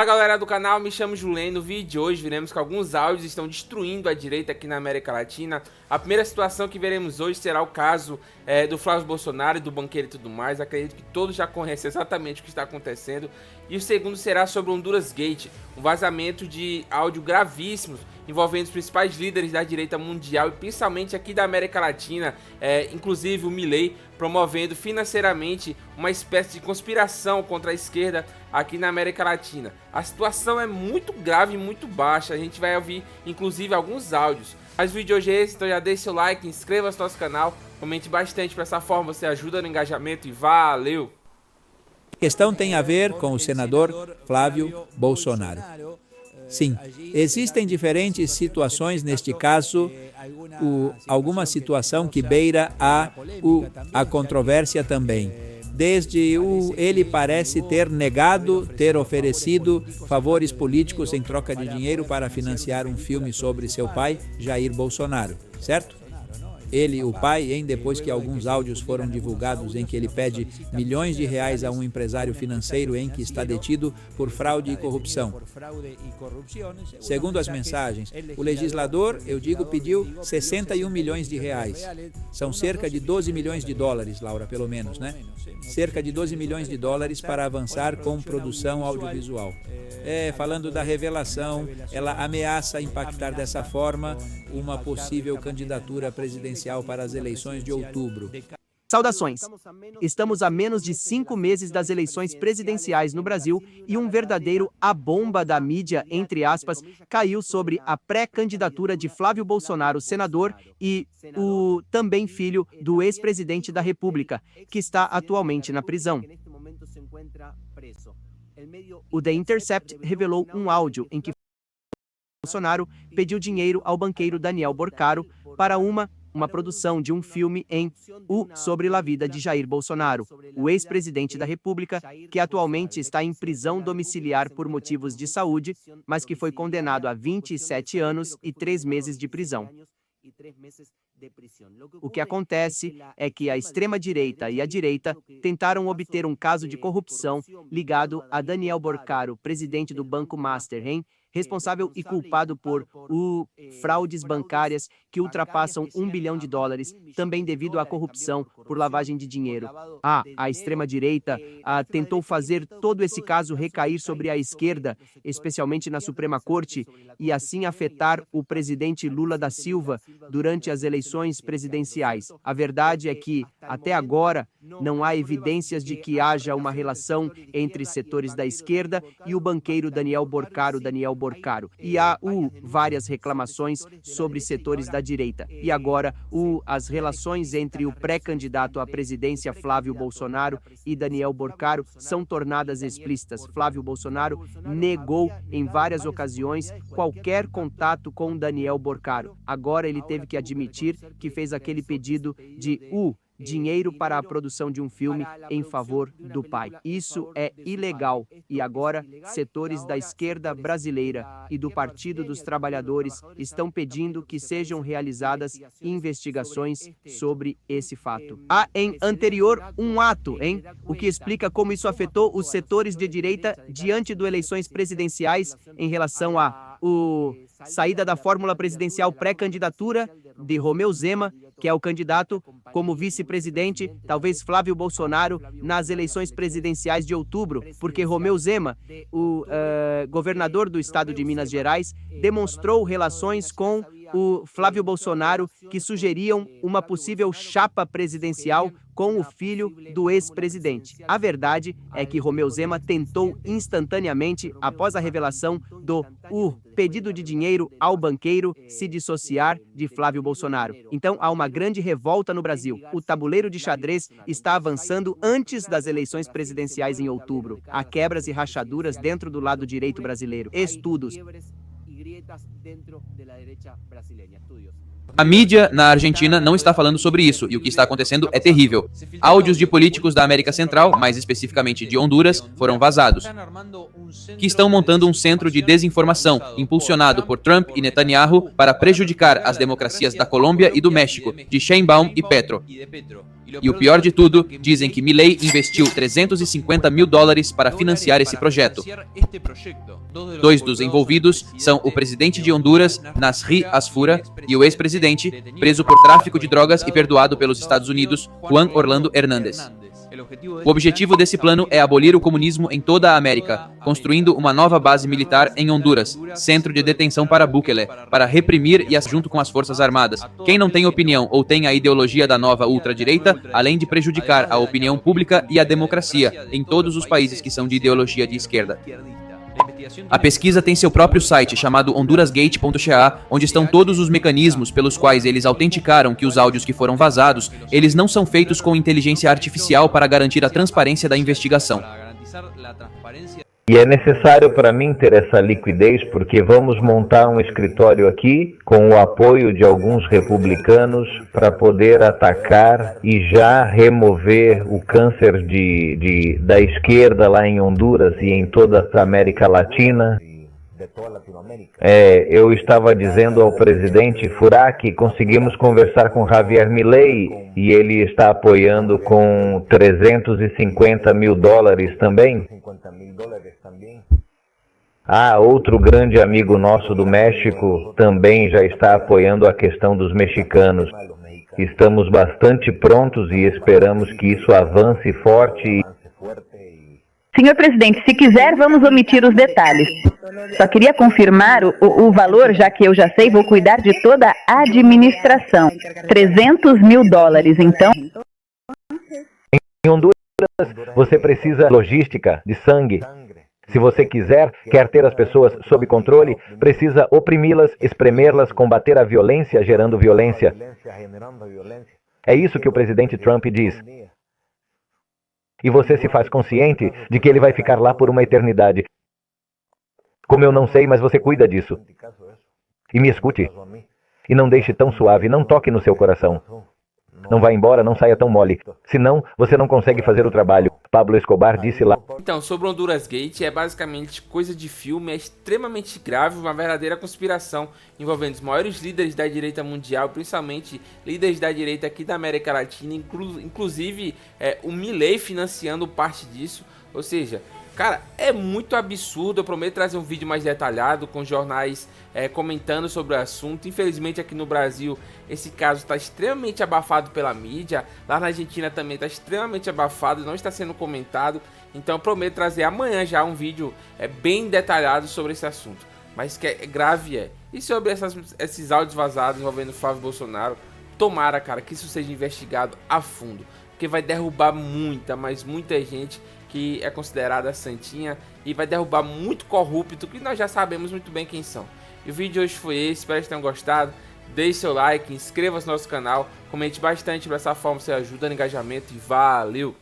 Fala galera do canal, me chamo Julen. No vídeo de hoje veremos que alguns áudios estão destruindo a direita aqui na América Latina. A primeira situação que veremos hoje será o caso do Flávio Bolsonaro e do banqueiro e tudo mais. Acredito que todos já conhecem exatamente o que está acontecendo. E o segundo será sobre o Honduras Gate, um vazamento de áudio gravíssimos envolvendo os principais líderes da direita mundial e principalmente aqui da América Latina, inclusive o Milei, promovendo financeiramente uma espécie de conspiração contra a esquerda aqui na América Latina. A situação é muito grave e muito baixa, a gente vai ouvir inclusive alguns áudios. Mas o vídeo de hoje é esse, então já deixe seu like, inscreva-se no nosso canal, comente bastante, para essa forma você ajuda no engajamento e valeu! A questão tem a ver com o senador Flávio Bolsonaro. Sim, existem diferentes situações, neste caso, alguma situação que beira a controvérsia também. Desde ele parece ter negado, ter oferecido favores políticos em troca de dinheiro para financiar um filme sobre seu pai, Jair Bolsonaro, certo? Ele, o pai, depois que alguns áudios foram divulgados em que ele pede milhões de reais a um empresário financeiro em que está detido por fraude e corrupção. Segundo as mensagens, o legislador, pediu 61 milhões de reais. São cerca de 12 milhões de dólares, Laura, pelo menos, né? Cerca de 12 milhões de dólares para avançar com produção audiovisual. Falando da revelação, ela ameaça impactar dessa forma uma possível candidatura presidencial para as eleições de outubro. Saudações! Estamos a menos de 5 meses das eleições presidenciais no Brasil e um verdadeiro a bomba da mídia, entre aspas, caiu sobre a pré-candidatura de Flávio Bolsonaro, senador, e o também filho do ex-presidente da República, que está atualmente na prisão. O The Intercept revelou um áudio em que Bolsonaro pediu dinheiro ao banqueiro Daniel Borcaro para uma produção de um filme sobre a vida de Jair Bolsonaro, o ex-presidente da República, que atualmente está em prisão domiciliar por motivos de saúde, mas que foi condenado a 27 anos e 3 meses de prisão. O que acontece é que a extrema-direita e a direita tentaram obter um caso de corrupção ligado a Daniel Borcaro, presidente do Banco Master, responsável e culpado por fraudes bancárias que ultrapassam $1 bilhão, também devido à corrupção por lavagem de dinheiro. A extrema-direita tentou fazer todo esse caso recair sobre a esquerda, especialmente na Suprema Corte, e assim afetar o presidente Lula da Silva durante as eleições presidenciais. A verdade é que, até agora, não há evidências de que haja uma relação entre setores da esquerda e o banqueiro Daniel Borcaro. E há várias reclamações sobre setores da direita. E agora, as relações entre o pré-candidato à presidência Flávio Bolsonaro e Daniel Borcaro são tornadas explícitas. Flávio Bolsonaro negou em várias ocasiões qualquer contato com Daniel Borcaro. Agora ele teve que admitir que fez aquele pedido de dinheiro para a produção de um filme em favor do pai. Isso é ilegal e agora setores da esquerda brasileira e do Partido dos Trabalhadores estão pedindo que sejam realizadas investigações sobre esse fato. Há em anterior um ato, o que explica como isso afetou os setores de direita diante das eleições presidenciais em relação à saída da fórmula presidencial pré-candidatura de Romeu Zema, que é o candidato como vice-presidente, talvez Flávio Bolsonaro, nas eleições presidenciais de outubro, porque Romeu Zema, o governador do estado de Minas Gerais, demonstrou relações com o Flávio Bolsonaro que sugeriam uma possível chapa presidencial com o filho do ex-presidente. A verdade é que Romeu Zema tentou instantaneamente, após a revelação do pedido de dinheiro ao banqueiro, se dissociar de Flávio Bolsonaro. Então há uma grande revolta no Brasil. O tabuleiro de xadrez está avançando antes das eleições presidenciais em outubro. Há quebras e rachaduras dentro do lado direito brasileiro. Estudos. A mídia na Argentina não está falando sobre isso, e o que está acontecendo é terrível. Áudios de políticos da América Central, mais especificamente de Honduras, foram vazados, que estão montando um centro de desinformação, impulsionado por Trump e Netanyahu para prejudicar as democracias da Colômbia e do México, de Sheinbaum e Petro. E o pior de tudo, dizem que Milei investiu $350 mil para financiar esse projeto. Dois dos envolvidos são o presidente de Honduras, Nasri Asfura, e o ex-presidente, preso por tráfico de drogas e perdoado pelos Estados Unidos, Juan Orlando Hernández. O objetivo desse plano é abolir o comunismo em toda a América, construindo uma nova base militar em Honduras, centro de detenção para Bukele, para reprimir e junto com as forças armadas. Quem não tem opinião ou tem a ideologia da nova ultradireita, além de prejudicar a opinião pública e a democracia em todos os países que são de ideologia de esquerda. A pesquisa tem seu próprio site, chamado hondurasgate.ca, onde estão todos os mecanismos pelos quais eles autenticaram que os áudios que foram vazados, eles não são feitos com inteligência artificial para garantir a transparência da investigação. E é necessário para mim ter essa liquidez, porque vamos montar um escritório aqui com o apoio de alguns republicanos para poder atacar e já remover o câncer da esquerda lá em Honduras e em toda a América Latina. Eu estava dizendo ao presidente Furá que conseguimos conversar com Javier Milei e ele está apoiando com $350 mil também. Outro grande amigo nosso do México também já está apoiando a questão dos mexicanos. Estamos bastante prontos e esperamos que isso avance forte. Senhor presidente, se quiser, vamos omitir os detalhes. Só queria confirmar o valor, já que eu já sei, vou cuidar de toda a administração. $300 mil, então. Em Honduras, você precisa de logística, de sangue. Se você quer ter as pessoas sob controle, precisa oprimi-las, espremê-las, combater a violência, gerando violência. É isso que o presidente Trump diz. E você se faz consciente de que ele vai ficar lá por uma eternidade. Como eu não sei, mas você cuida disso. E me escute. E não deixe tão suave, não toque no seu coração. Não vá embora, não saia tão mole. Senão, você não consegue fazer o trabalho. Pablo Escobar disse lá. Então, sobre o Honduras Gate, é basicamente coisa de filme, é extremamente grave, uma verdadeira conspiração envolvendo os maiores líderes da direita mundial, principalmente líderes da direita aqui da América Latina, inclusive o Milei financiando parte disso. Ou seja, cara, é muito absurdo. Eu prometo trazer um vídeo mais detalhado com jornais comentando sobre o assunto. Infelizmente aqui no Brasil esse caso está extremamente abafado pela mídia. Lá na Argentina também está extremamente abafado, não está sendo comentado. Então eu prometo trazer amanhã já um vídeo bem detalhado sobre esse assunto. Mas que é grave E sobre esses áudios vazados envolvendo o Flávio Bolsonaro, tomara, cara, que isso seja investigado a fundo. Porque vai derrubar muita, mas muita gente que é considerada santinha e vai derrubar muito corrupto, que nós já sabemos muito bem quem são. E o vídeo de hoje foi esse, espero que tenham gostado. Deixe seu like, inscreva-se no nosso canal, comente bastante, dessa forma você ajuda no engajamento e valeu!